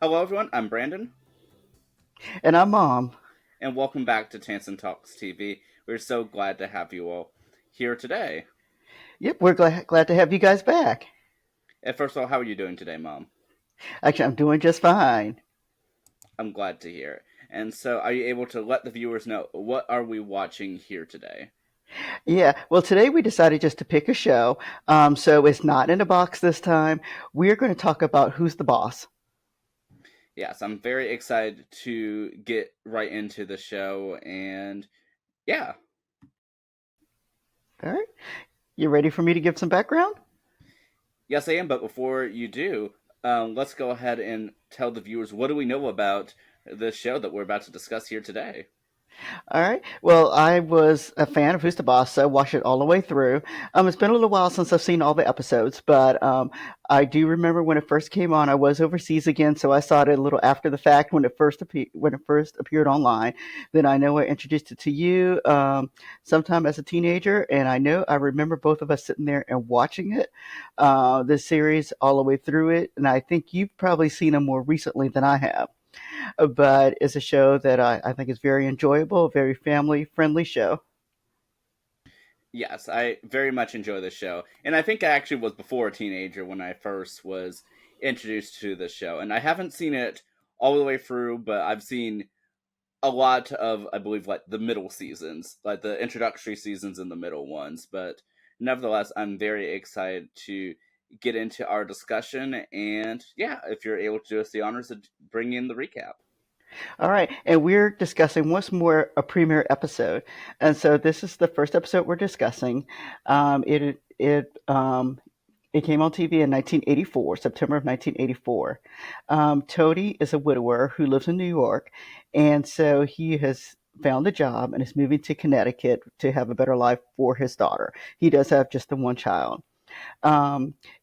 Hello, everyone. I'm Brandon, And I'm Mom. and welcome back to Tansson Talks TV. We're so glad to have you all here today. Yep, we're glad to have you guys back. And first of all, how are you doing today, Mom? Actually, I'm doing just fine. I'm glad to hear. And so, are you able to let the viewers know what are we watching here today? Yeah, well, today we decided just to pick a show. So it's not in a box this time. We're going to talk about Who's the Boss. Yes, I'm very excited to get right into the show, and yeah, All right. You ready for me to give some background? yes, I am. But before you do, let's go ahead and tell the viewers what do we know about the show that we're about to discuss here today. All right. Well, I was a fan of Who's the Boss, so I watched it all the way through. It's been a little while since I've seen all the episodes, but I do remember when it first came on. I was overseas again, so I saw it a little after the fact when it first appeared online. Then I know I introduced it to you sometime as a teenager, and I remember both of us sitting there and watching it, this series all the way through it. And I think you've probably seen it more recently than I have, but it's a show that I think is very enjoyable, a very family friendly show. Yes, I very much enjoy this show. And I think I actually was before a teenager when I first was introduced to this show. And I haven't seen it all the way through, but I've seen a lot of, I believe, like the middle seasons, like the introductory seasons and the middle ones. But nevertheless, I'm very excited to get into our discussion. And yeah, if you're able to do us the honors of bringing in the recap. All right, and we're discussing what's more a premiere episode, and so this is the first episode we're discussing. It came on TV in 1984, September of 1984. Tony is a widower who lives in New York, and so he has found a job and is moving to Connecticut to have a better life for his daughter. He does have just the one child.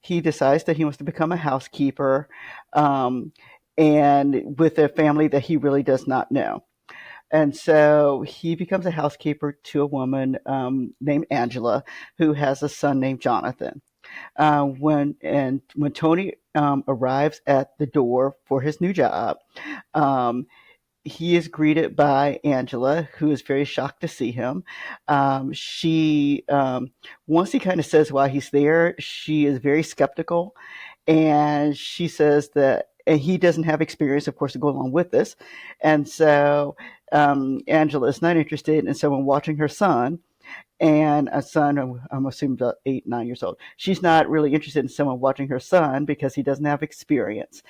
He decides that he wants to become a housekeeper, um, and with a family that he really does not know. And so he becomes a housekeeper to a woman named Angela, who has a son named Jonathan. When Tony arrives at the door for his new job, um, he is greeted by Angela, who is very shocked to see him. She Once he kind of says why he's there, she is very skeptical, and she says that and he doesn't have experience, of course, to go along with this, and so Angela is not interested in someone watching her son. And a son, I'm assuming about 8, 9 years old. She's not really interested in someone watching her son because he doesn't have experience.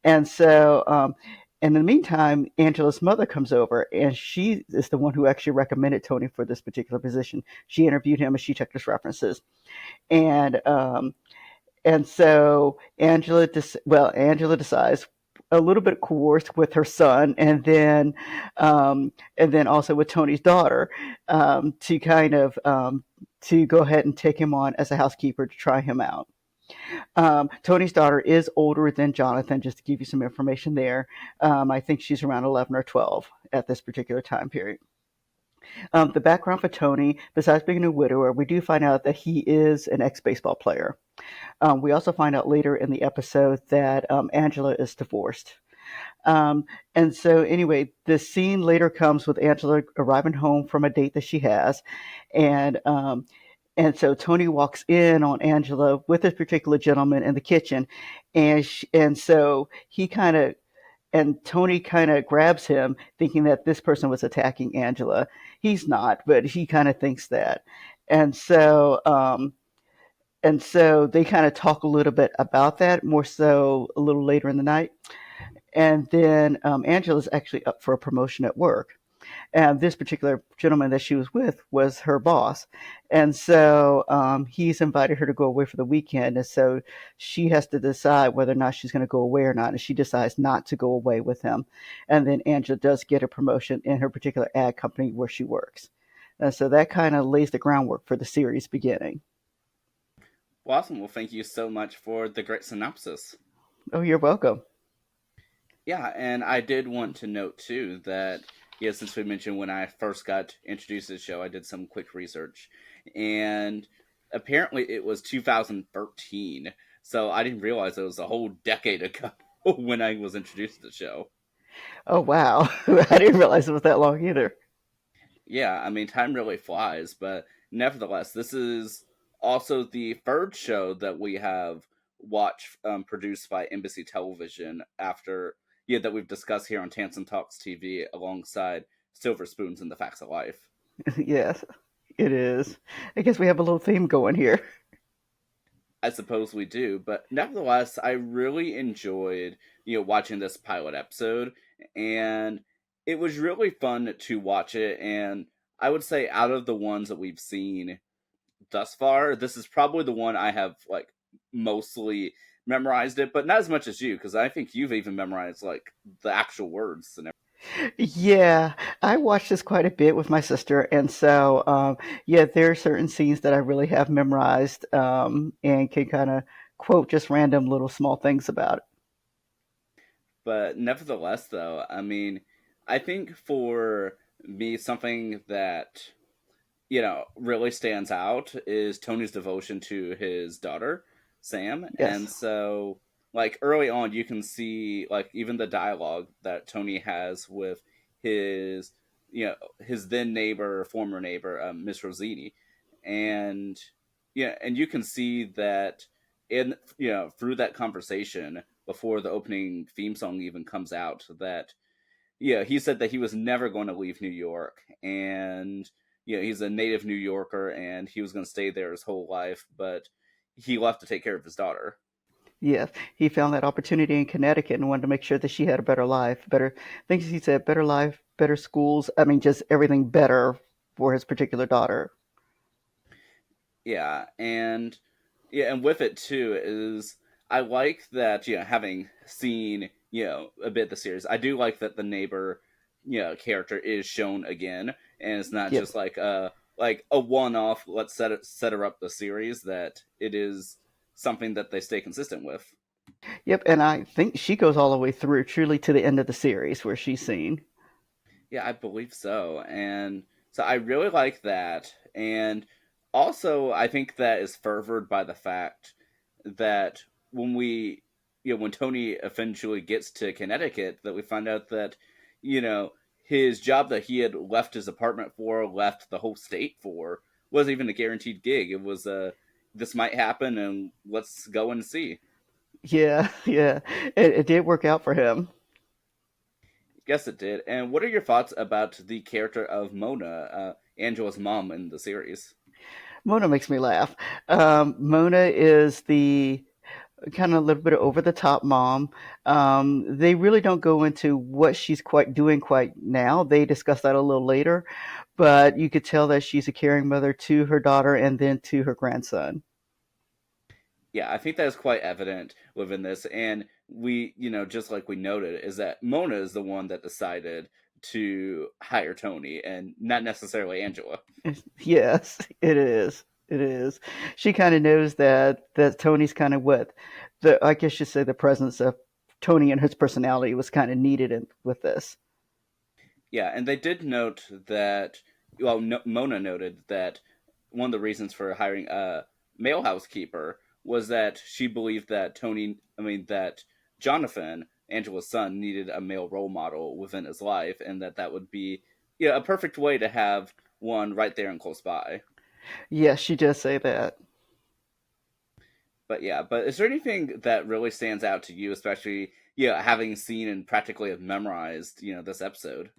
And so, in the meantime, Angela's mother comes over, and she is the one who actually recommended Tony for this particular position. She interviewed him and she checked his references. And so Angela decides, a little bit coerced with her son, and then also with Tony's daughter, to kind of to go ahead and take him on as a housekeeper to try him out. Tony's daughter is older than Jonathan, just to give you some information there. I think she's around 11 or 12 at this particular time period. The background for Tony, besides being a widower, we do find out that he is an ex baseball player. We also find out later in the episode that Angela is divorced. And so, anyway, the scene later comes with Angela arriving home from a date that she has, and so Tony walks in on Angela with this particular gentleman in the kitchen, and so he kind of and Tony kind of grabs him, thinking that this person was attacking Angela. He's not, but he kind of thinks that, and so they kind of talk a little bit about that, more so a little later in the night. And then Angela's actually up for a promotion at work. And this particular gentleman that she was with was her boss. And so he's invited her to go away for the weekend. And so she has to decide whether or not she's going to go away or not. And she decides not to go away with him. And then Angela does get a promotion in her particular ad company where she works. And so that kind of lays the groundwork for the series beginning. Well, awesome. Well, thank you so much for the great synopsis. Oh, you're welcome. Yeah, and I did want to note too that yeah, since we mentioned when I first got introduced to the show, I did some quick research, and apparently it was 2013. So I didn't realize it was a whole decade ago. when I was introduced to the show. Oh wow, I didn't realize it was that long either. Yeah, I mean, time really flies, but nevertheless, this is also the third show that we have watched produced by Embassy Television after, yeah, that we've discussed here on Tansson Talks TV alongside Silver Spoons and the Facts of Life. Yes, it is. I guess we have a little theme going here. I suppose we do, but nevertheless, I really enjoyed, watching this pilot episode, and it was really fun to watch it. And I would say, out of the ones that we've seen thus far, this is probably the one I have like mostly memorized it, but not as much as you, because I think you've even memorized like the actual words and everything. Yeah, I watched this quite a bit with my sister, and so yeah, there are certain scenes that I really have memorized and can kind of quote just random little small things about But nevertheless, though, I mean, I think for me, something that really stands out is Tony's devotion to his daughter, Sam. it. And Yes, so, like, early on, you can see, like, even the dialogue that Tony has with his, his then neighbor, former neighbor, Miss Rosini. And, yeah, and you can see that through that conversation before the opening theme song even comes out, that yeah, he said that he was never going to leave New York, and he's a native New Yorker, and he was going to stay there his whole life, but he left to take care of his daughter. yes, he found that opportunity in Connecticut and wanted to make sure that she had a better life, better things. He said, better life, better schools. I mean, just everything better for his particular daughter. Yeah, and with it too is I like that having seen a bit of the series, I do like that the neighbor character is shown again, and it's not Yep, just like a one off. Let's set her up the series, that it is something that they stay consistent with. yep, and I think she goes all the way through, truly to the end of the series where she's seen. Yeah, I believe so. And so I really like that. And also, I think that is furthered by the fact that when when Tony eventually gets to Connecticut, that we find out that, you know, his job that he had left his apartment for, left the whole state for, wasn't even a guaranteed gig. It was this might happen and let's go and see. Yeah, yeah, it did work out for him. Yes, it did. And what are your thoughts about the character of Mona, Angela's mom in the series? Mona makes me laugh. Mona is the kind of a little bit of over the top mom. They really don't go into what she's quite doing quite now. They discuss that a little later, but you could tell that she's a caring mother to her daughter and then to her grandson. Yeah, I think that is quite evident within this. And we, just like we noted, is that Mona is the one that decided to hire Tony and not necessarily Angela. Yes, it is. It is. She kind of knows that Tony's kind of what the I guess you say the presence of Tony and his personality was kind of needed with this. Yeah, and they did note that, well, no, Mona noted that one of the reasons for hiring a male housekeeper was that she believed that that Jonathan, Angela's son, needed a male role model within his life, and that would be, a perfect way to have one right there and close by. Yes, she does say that. But yeah, but is there anything that really stands out to you, especially, having seen and practically have memorized, this episode?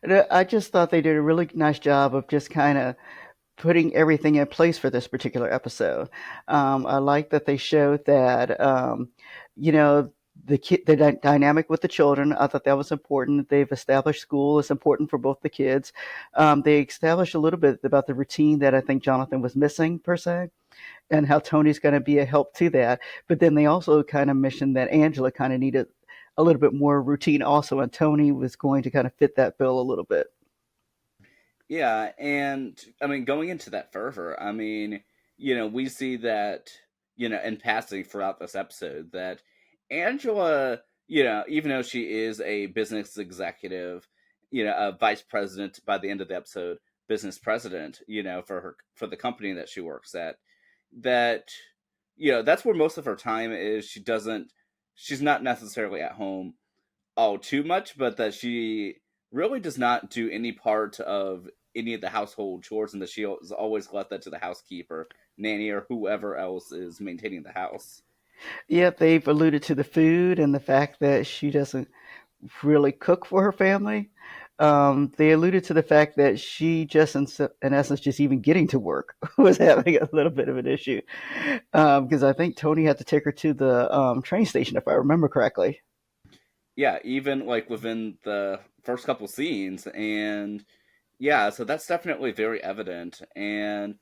I just thought they did a really nice job of just kind of putting everything in place for this particular episode. I like that they showed that, you know, the dynamic with the children. I thought that was important. They've established school is important for both the kids. They established a little bit about the routine that I think Jonathan was missing per se, and how Tony's going to be a help to that. But then they also kind of mentioned that Angela kind of needed a little bit more routine also, and Tony was going to kind of fit that bill a little bit. Yeah, and I mean, going into that fervor, I mean, we see that, in passing throughout this episode, that Angela, even though she is a business executive, a vice president by the end of the episode, business president, for the company that she works at, that, that's where most of her time is. She doesn't she's not necessarily at home all too much, but that she really does not do any part of any of the household chores, and that she has always left that to the housekeeper, nanny, or whoever else is maintaining the house. Yep, they've alluded to the food and the fact that she doesn't really cook for her family. They alluded to the fact that she just, in essence, just even getting to work was having a little bit of an issue. Because I think Tony had to take her to the train station, if I remember correctly. Yeah, even like within the first couple scenes, and yeah, so that's definitely very evident. And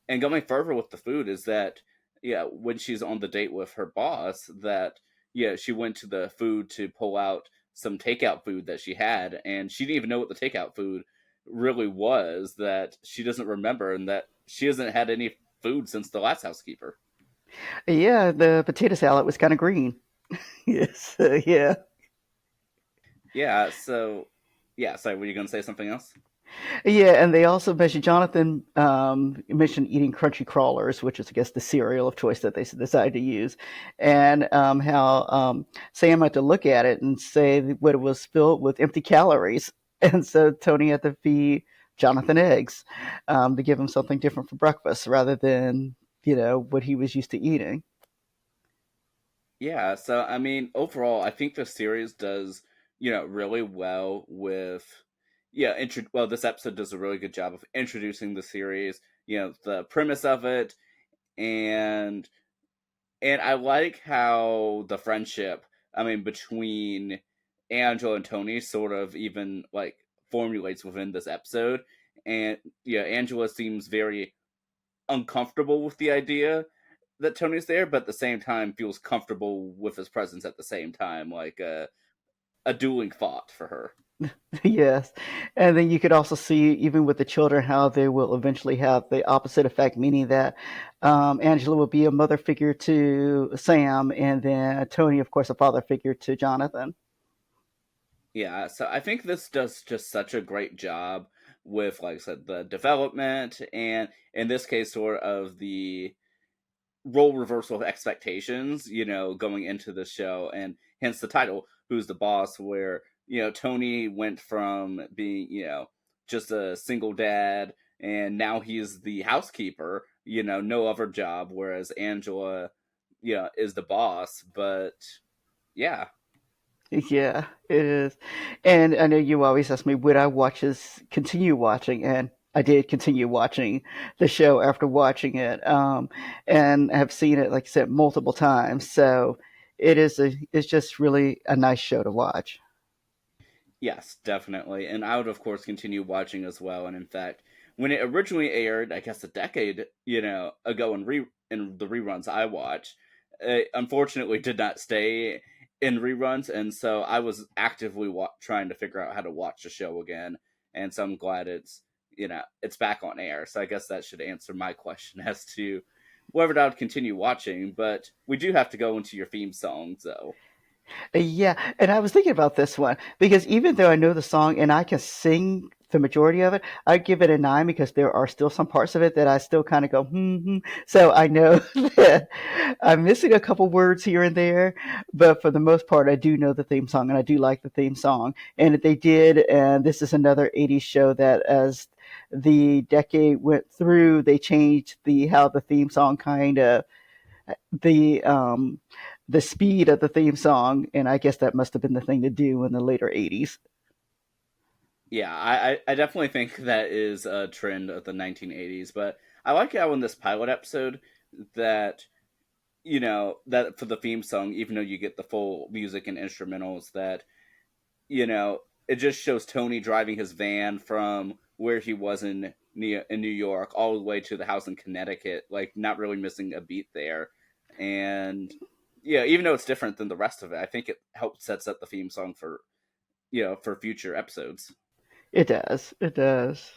going further with the food is that, yeah, when she's on the date with her boss, that, yeah, she went to the food to pull out some takeout food that she had, and she didn't even know what the takeout food really was, that she doesn't remember, and that she hasn't had any food since the last housekeeper. Yeah, the potato salad was kind of green. Yes, yeah. Yeah, so yeah, sorry, were you gonna say something else? Yeah, and they also mentioned Jonathan mentioned eating crunchy crawlers, which is, I guess, the cereal of choice that they decided to use, and how Sam had to look at it and say what it was filled with empty calories, and so Tony had to feed Jonathan eggs to give him something different for breakfast rather than what he was used to eating. Yeah, so I mean, overall, I think the series does, really well with, yeah, well, this episode does a really good job of introducing the series, the premise of it, and I like how the friendship, I mean, between Angela and Tony sort of even like formulates within this episode, and yeah, Angela seems very uncomfortable with the idea that Tony's there, but at the same time feels comfortable with his presence at the same time, like a dueling thought for her. Yes. And then you could also see, even with the children, how they will eventually have the opposite effect, meaning that Angela will be a mother figure to Sam, and then Tony, of course, a father figure to Jonathan. Yeah, so I think this does just such a great job with, like I said, the development, and in this case, sort of the role reversal of expectations, going into the show, and hence the title, Who's the Boss, where, Tony went from being, just a single dad, and now he's the housekeeper, no other job, whereas Angela, is the boss. But yeah, Yeah, it is. And I know you always ask me, would I continue watching? And I did continue watching the show after watching it, and have seen it, like I said, multiple times. So it's just really a nice show to watch. yes, definitely. And I would, of course, continue watching as well. And in fact, when it originally aired, I guess a decade, ago in the reruns I watched, it unfortunately did not stay in reruns, and so I was actively trying to figure out how to watch the show again. And so I'm glad it's back on air. So I guess that should answer my question as to whether I would continue watching. But we do have to go into your theme song, though. Yeah, and I was thinking about this one because even though I know the song and I can sing the majority of it, I give it a 9 because there are still some parts of it that I still kind of go, So I know that I'm missing a couple words here and there, but for the most part, I do know the theme song and I do like the theme song. And they did, and this is another 80s show that as the decade went through, they changed how the theme song kind of the um the speed of the theme song, and I guess that must have been the thing to do in the later 80s. Yeah, I definitely think that is a trend of the 1980s, but I like how in this pilot episode that, that for the theme song, even though you get the full music and instrumentals, that, it just shows Tony driving his van from where he was in New York all the way to the house in Connecticut, like not really missing a beat there. And yeah, even though it's different than the rest of it, I think it helps sets up the theme song for, for future episodes. It does. It does.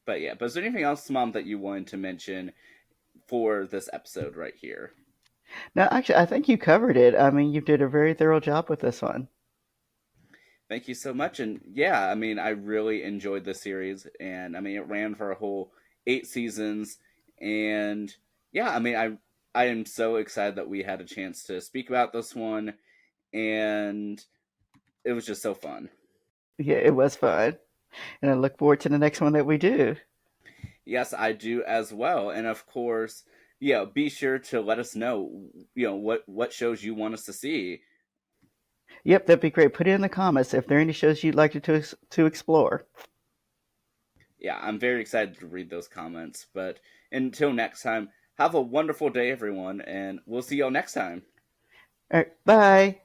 But yeah, but is there anything else, Mom, that you wanted to mention for this episode right here? Now, actually, I think you covered it. I mean, you did a very thorough job with this one. Thank you so much. And yeah, I mean, I really enjoyed this series, and I mean, it ran for a whole 8 seasons, and yeah, I mean, I am so excited that we had a chance to speak about this one, and it was just so fun. Yeah, it was fun. And I look forward to the next one that we do. Yes, I do as well. And of course, yeah, be sure to let us know, what shows you want us to see. Yep, that'd be great. Put it in the comments if there are any shows you'd like to explore. Yeah, I'm very excited to read those comments. But until next time, have a wonderful day, everyone, and we'll see y'all next time. All right, bye.